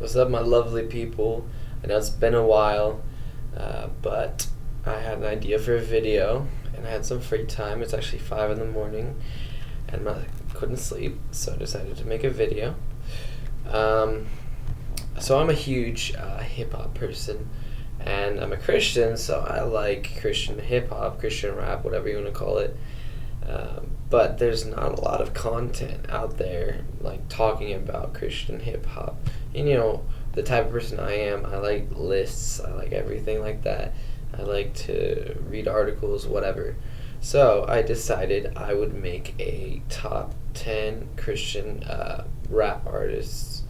What's up, my lovely people? I know it's been a while, but I had an idea for a video, and I had some free time. It's actually 5 in the morning, and I couldn't sleep, so I decided to make a video. So I'm a huge hip-hop person, and I'm a Christian, so I like Christian hip-hop, Christian rap, whatever you want to call it. But there's not a lot of content out there like talking about Christian hip hop. And the type of person I am, I like lists, I like everything like that. I like to read articles, whatever. So I decided I would make a top 10 Christian rap artists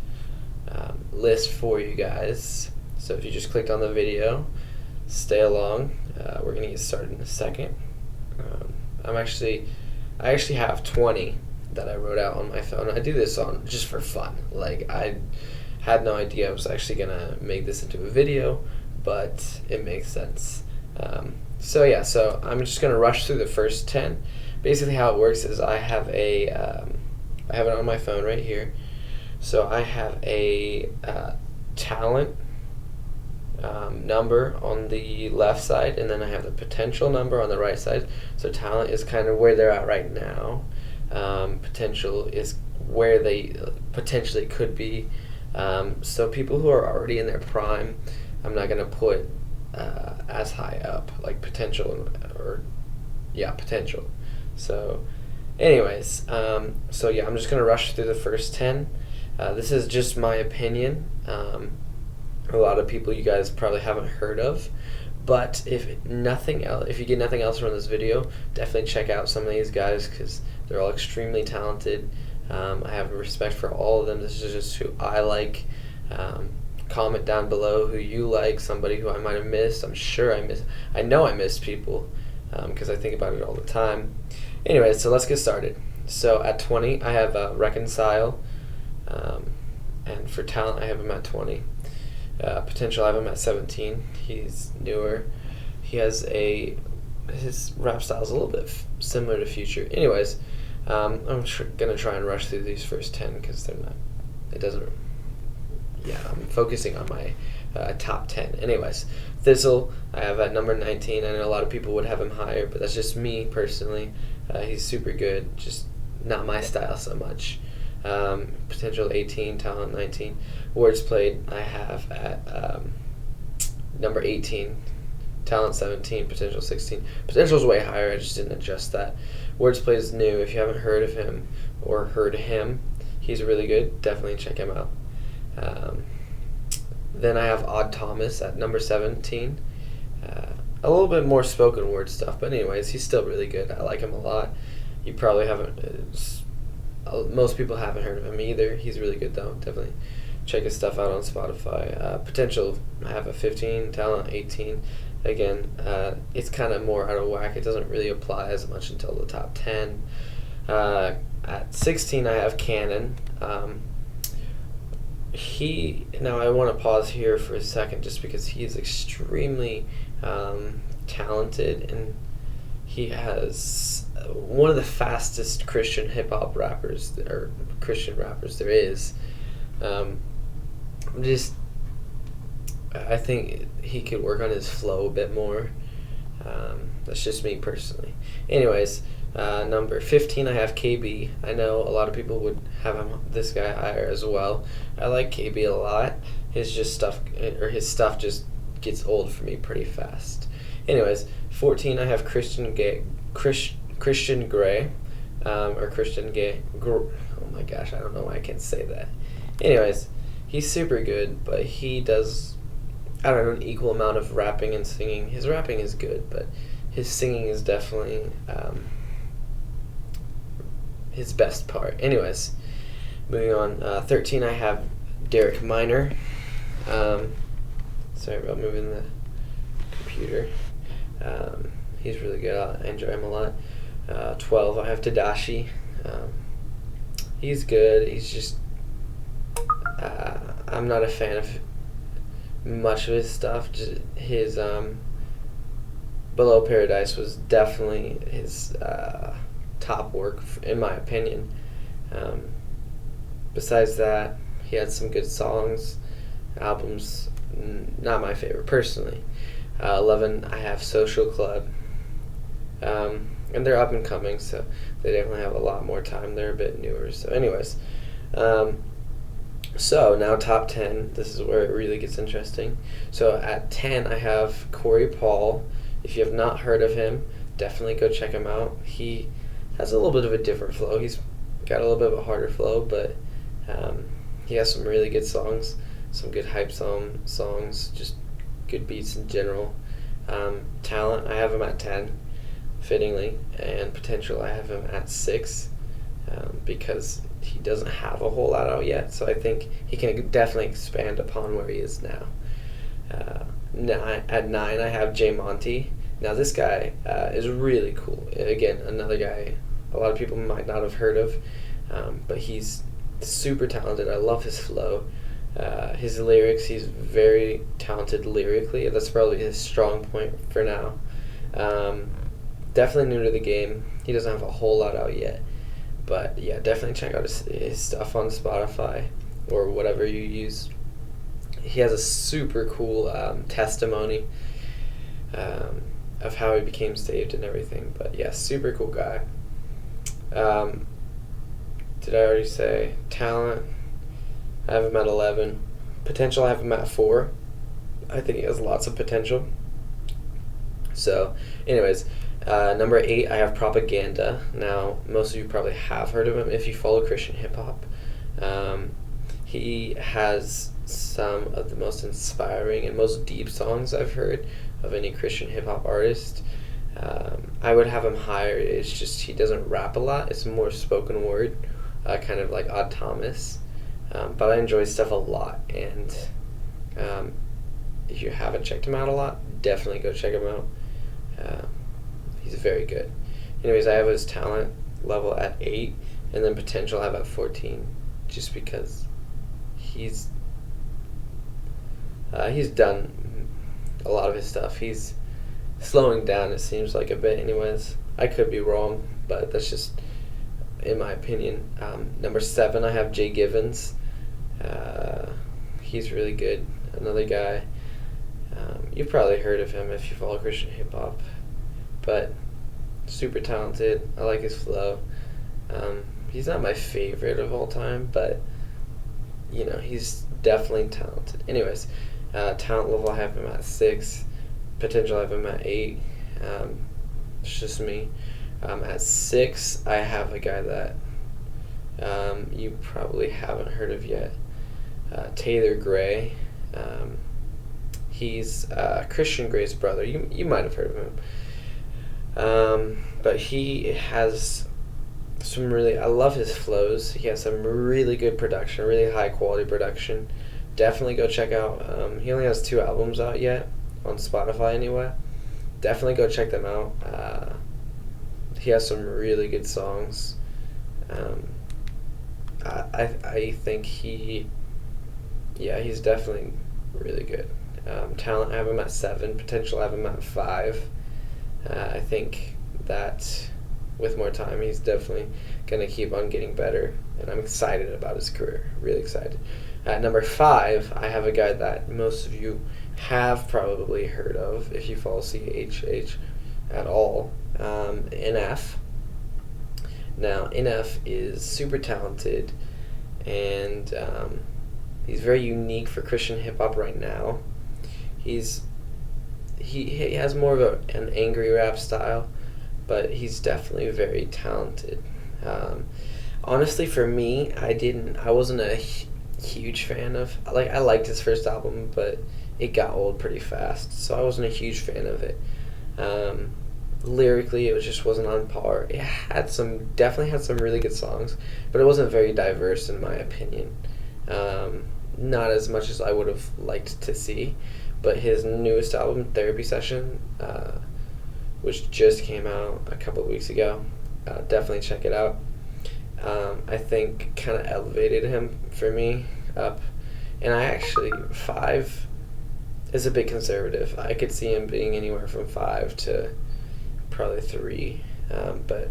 list for you guys. So if you just clicked on the video, stay along. We're going to get started in a second. I actually have 20 that I wrote out on my phone. I do this on just for fun. Like, I had no idea I was actually gonna make this into a video, but it makes sense. So I'm just gonna rush through the first 10. Basically, how it works is I have it on my phone right here. So I have a talent number on the left side, and then I have the potential number on the right side. So talent is kind of where they're at right now. Potential is where they potentially could be. So people who are already in their prime, I'm not gonna put as high up, like potential potential. So anyways, I'm just gonna rush through the first 10. This is just my opinion. A lot of people you guys probably haven't heard of, but if you get nothing else from this video, definitely check out some of these guys because they're all extremely talented. I have respect for all of them. This is just who I like. Comment down below who you like, somebody who I might have missed. I know I missed people because I think about it all the time. Anyway, so let's get started. So at 20, I have Reconcile, and for talent, I have him at 20. Potential, I have him at 17. He's newer. His rap style is a little bit similar to Future. Anyways, I'm gonna try and rush through these first 10 because they're not. It doesn't. Yeah, I'm focusing on my top 10. Anyways, Thistle, I have at number 19. I know a lot of people would have him higher, but that's just me personally. He's super good, just not my style so much. Potential 18, talent 19. Words played I have at number 18, talent 17, potential 16. Potential's way higher, I just didn't adjust that. Words played is new. If you haven't heard of him or heard him, he's really good. Definitely check him out. Then I have Odd Thomas at number 17. A little bit more spoken word stuff, but anyways, he's still really good. I like him a lot. You probably haven't. Most people haven't heard of him either. He's really good though. Definitely check his stuff out on Spotify. Potential, I have a 15, talent 18. Again, it's kind of more out of whack. It doesn't really apply as much until the top 10. At 16, I have Cannon. Now I want to pause here for a second just because he is extremely talented, and he has one of the fastest Christian hip-hop rappers, or Christian rappers there is. I think he could work on his flow a bit more. That's just me personally. Anyways, number 15, I have KB. I know a lot of people would have this guy higher as well. I like KB a lot. His stuff just gets old for me pretty fast. Anyways, 14, I have Christian Grey, or Christian Gay. Oh my gosh, I don't know why I can't say that. Anyways, he's super good, but he does, I don't know, an equal amount of rapping and singing. His rapping is good, but his singing is definitely his best part. Anyways, moving on. 13, I have Derek Minor. Sorry about moving the computer. He's really good. I enjoy him a lot. 12, I have Tadashi. He's good. He's just I'm not a fan of much of his stuff. Just his Below Paradise was definitely his top work, in my opinion. Besides that, he had some good songs. albums, not my favorite personally. 11, I have Social Club. And they're up and coming, so they definitely have a lot more time. They're a bit newer. So, anyways, so now top 10. This is where it really gets interesting. So at 10, I have Corey Paul. If you have not heard of him, definitely go check him out. He has a little bit of a different flow. He's got a little bit of a harder flow, but he has some really good songs, some good hype songs, just good beats in general. Talent, I have him at 10, fittingly, and potential, I have him at 6, because he doesn't have a whole lot out yet, so I think he can definitely expand upon where he is now. At 9, I have Jay Monty. Now this guy is really cool. Again, another guy a lot of people might not have heard of, but he's super talented. I love his flow. His lyrics, he's very talented lyrically. That's probably his strong point for now. Definitely new to the game. He doesn't have a whole lot out yet. But yeah, definitely check out his stuff on Spotify or whatever you use. He has a super cool testimony of how he became saved and everything. But yeah, super cool guy. Did I already say talent? I have him at 11. Potential, I have him at 4. I think he has lots of potential. So, anyways, number 8, I have Propaganda. Now, most of you probably have heard of him if you follow Christian hip hop. He has some of the most inspiring and most deep songs I've heard of any Christian hip hop artist. I would have him higher. It's just he doesn't rap a lot. It's more spoken word, kind of like Odd Thomas. But I enjoy stuff a lot, and if you haven't checked him out a lot, definitely go check him out. He's very good. Anyways, I have his talent level at 8, and then potential I have at 14, just because he's done a lot of his stuff. He's slowing down, it seems like, a bit. Anyways, I could be wrong, but that's just in my opinion. Number 7, I have Jay Givens. He's really good. Another guy. You've probably heard of him if you follow Christian hip hop, but super talented. I like his flow. He's not my favorite of all time, but he's definitely talented. Anyways, talent level, I have him at 6. Potential, I have him at 8. It's just me. At 6, I have a guy that you probably haven't heard of yet. Taylor Gray. He's Christian Gray's brother. You might have heard of him. But he has some really, I love his flows. He has some really good production, really high quality production. Definitely go check out. He only has 2 albums out yet on Spotify anyway. Definitely go check them out. He has some really good songs. I think he's definitely really good. Talent, I have him at 7. Potential, I have him at 5. I think that with more time, he's definitely going to keep on getting better, and I'm excited about his career. Really excited. At number 5, I have a guy that most of you have probably heard of if you follow CHH at all. NF. Now, NF is super talented, and he's very unique for Christian hip hop right now. He has more of an angry rap style, but he's definitely very talented. Honestly, for me, I wasn't a huge fan of, I liked his first album, but it got old pretty fast, so I wasn't a huge fan of it. Lyrically, it just wasn't on par. It definitely had some really good songs, but it wasn't very diverse in my opinion. Not as much as I would have liked to see. But his newest album, Therapy Session, which just came out a couple of weeks ago, definitely check it out. I think kind of elevated him for me up. And 5 is a bit conservative. I could see him being anywhere from 5 to probably 3. But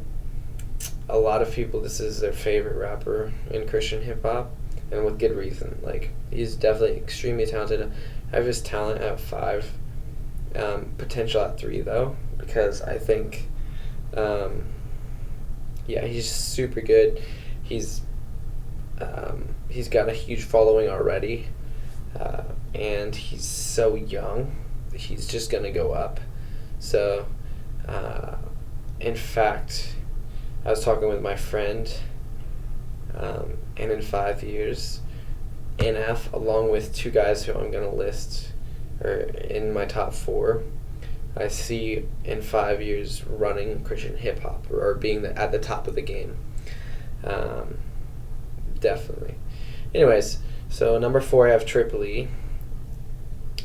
a lot of people, this is their favorite rapper in Christian hip hop. and with good reason. Like, he's definitely extremely talented. I have his talent at 5, potential at 3 though, because I think, yeah, he's super good. He's he's got a huge following already, and he's so young. He's just gonna go up. So, in fact, I was talking with my friend, and in 5 years, NF, along with 2 guys who I'm gonna list, are in my top 4. I see in 5 years running Christian hip hop, or being at the top of the game. Definitely. Anyways, so number 4, I have Triple E.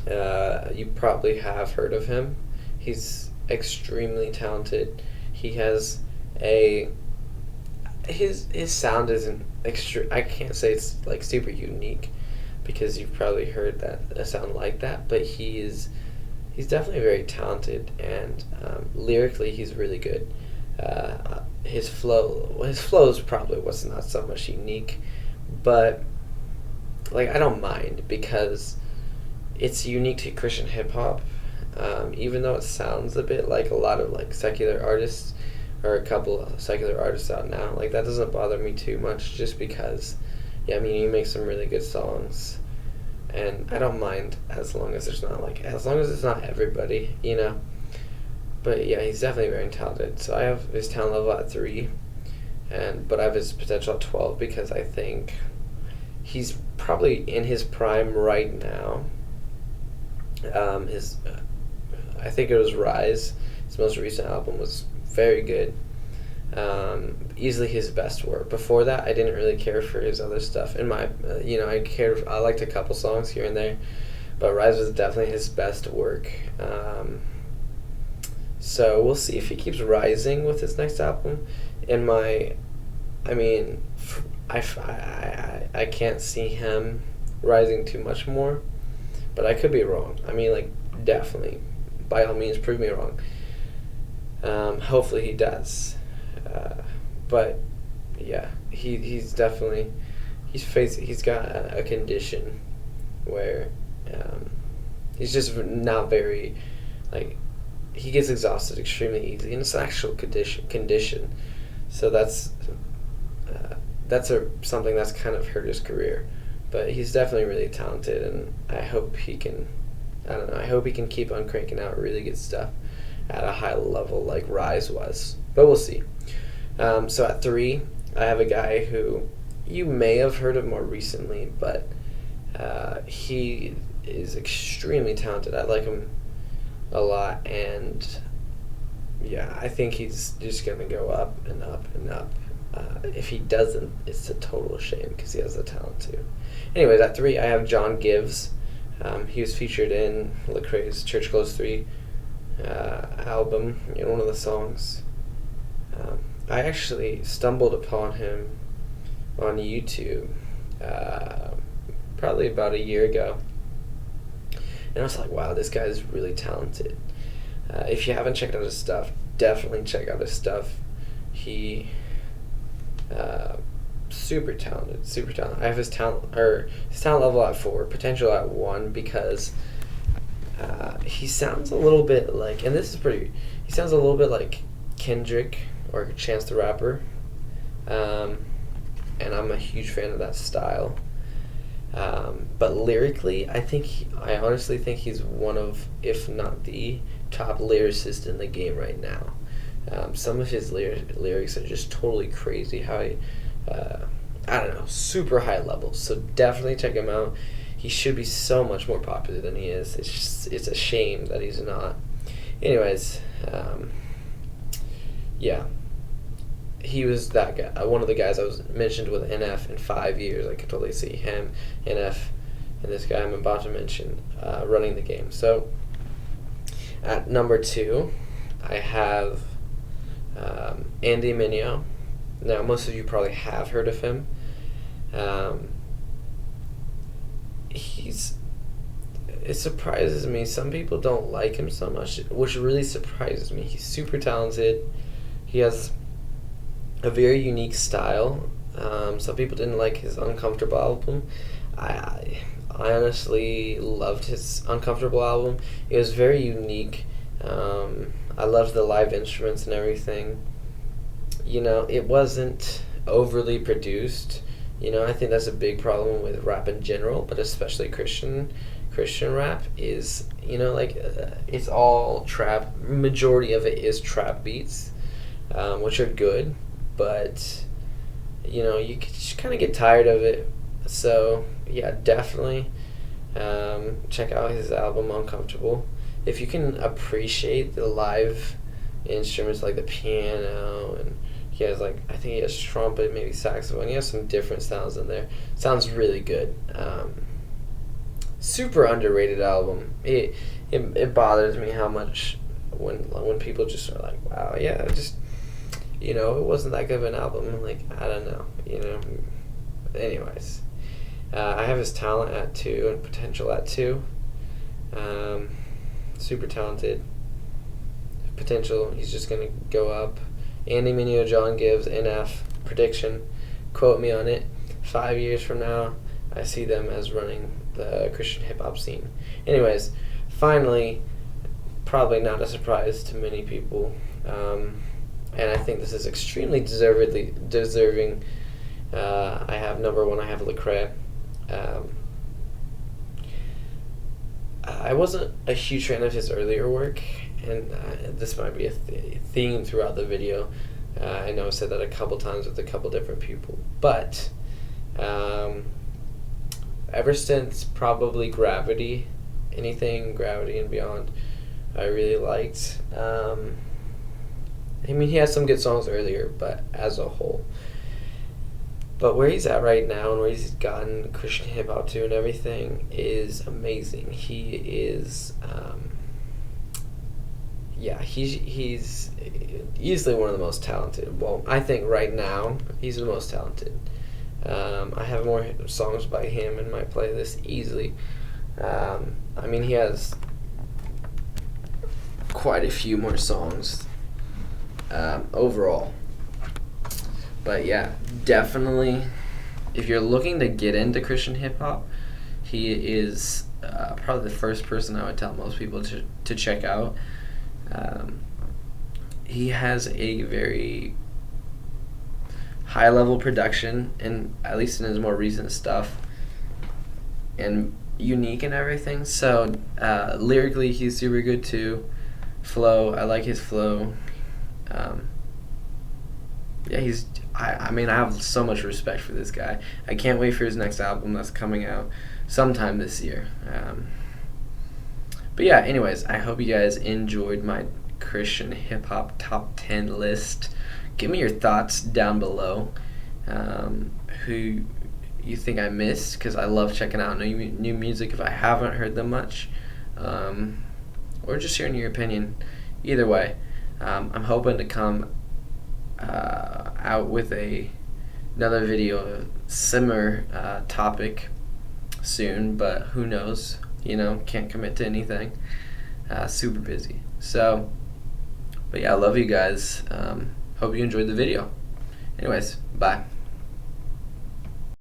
You probably have heard of him. He's extremely talented. He has his sound isn't I can't say it's like super unique, because you've probably heard that a sound like that, but he's definitely very talented, and lyrically he's really good. His flow is probably what's not so much unique, but like, I don't mind, because it's unique to Christian hip hop, even though it sounds a bit like a lot of like secular artists, or a couple of secular artists out now. Like, that doesn't bother me too much, just because, yeah, I mean, you make some really good songs, and I don't mind as long as it's not everybody, you know. But yeah, he's definitely very talented. So I have his talent level at 3, but I have his potential at 12, because I think he's probably in his prime right now. I think it was Rise. His most recent album was very good. Easily his best work. Before that, I didn't really care for his other stuff. I liked a couple songs here and there, but Rise was definitely his best work. So we'll see if he keeps rising with his next album. I can't see him rising too much more, but I could be wrong. I mean, like, definitely, by all means, prove me wrong. Hopefully he does. But yeah, he's definitely he's got a condition where he's just not very, like, he gets exhausted extremely easily, and it's an actual condition. So that's something that's kind of hurt his career. But he's definitely really talented, and I hope he can. I don't know. I hope he can keep on cranking out really good stuff at a high level like Rise was. But we'll see. So at 3, I have a guy who you may have heard of more recently, but he is extremely talented. I like him a lot, and yeah, I think he's just going to go up and up and up. If he doesn't, it's a total shame, because he has the talent too. Anyways, at 3, I have John Gives. He was featured in Lecrae's Church Close 3 album, in one of the songs. I actually stumbled upon him on YouTube probably about a year ago, and I was like, wow, this guy's really talented. If you haven't checked out his stuff, definitely check out his stuff. He super talented. I have his talent level at 4, potential at 1, because he sounds a little bit like, and this is pretty, he sounds a little bit like Kendrick or Chance the Rapper, and I'm a huge fan of that style. But lyrically, I honestly think he's one of, if not the top lyricist in the game right now. Some of his lyrics are just totally crazy. How I don't know, super high levels. So definitely check him out. He should be so much more popular than he is. It's a shame that he's not. Anyways, yeah, he was that guy. One of the guys I was mentioned with NF in 5 years. I could totally see him, NF, and this guy I'm about to mention running the game. So at number 2, I have Andy Mineo. Now, most of you probably have heard of him. It surprises me. Some people don't like him so much, which really surprises me. He's super talented. He has a very unique style. Some people didn't like his Uncomfortable album. I honestly loved his Uncomfortable album. It was very unique. I loved the live instruments and everything. It wasn't overly produced. I think that's a big problem with rap in general, but especially Christian rap is, it's all trap. Majority of it is trap beats, which are good, but you just kind of get tired of it. So yeah, definitely check out his album Uncomfortable. If you can appreciate the live instruments like the piano, and he has I think he has trumpet, maybe saxophone. He has some different sounds in there. Sounds really good. Super underrated album. It bothers me how much when people just are like, wow, yeah, just it wasn't that good of an album. I'm like, I don't know, Anyways, I have his talent at 2 and potential at 2. Super talented. Potential, he's just gonna go up. Andy Mineo, John Gibbs, NF prediction. Quote me on it. 5 years from now, I see them as running the Christian hip hop scene. Anyways, finally, probably not a surprise to many people, and I think this is extremely deserving. I have number 1. I have Lecrae. I wasn't a huge fan of his earlier work, and this might be a theme throughout the video. I know I've said that a couple times with a couple different people, but ever since probably Gravity, anything Gravity and beyond, I really liked. He had some good songs earlier, but as a whole. But where he's at right now and where he's gotten Christian hip hop to and everything is amazing. He is, he's easily one of the most talented. Well, I think right now he's the most talented. I have more songs by him in my playlist easily. He has quite a few more songs overall. But yeah, definitely, if you're looking to get into Christian hip hop, he is probably the first person I would tell most people to check out. He has a very high level production, and at least in his more recent stuff, and unique and everything. So lyrically, he's super good too. Flow, I like his flow. I have so much respect for this guy. I can't wait for his next album that's coming out sometime this year. But yeah, anyways, I hope you guys enjoyed my Christian hip hop top 10 list. Give me your thoughts down below. Who you think I missed? Because I love checking out new music if I haven't heard them much, or just hearing your opinion. Either way, I'm hoping to come out with another video of a similar topic soon, but who knows? Can't commit to anything. Super busy. So, but yeah, I love you guys. Hope you enjoyed the video. Anyways, bye.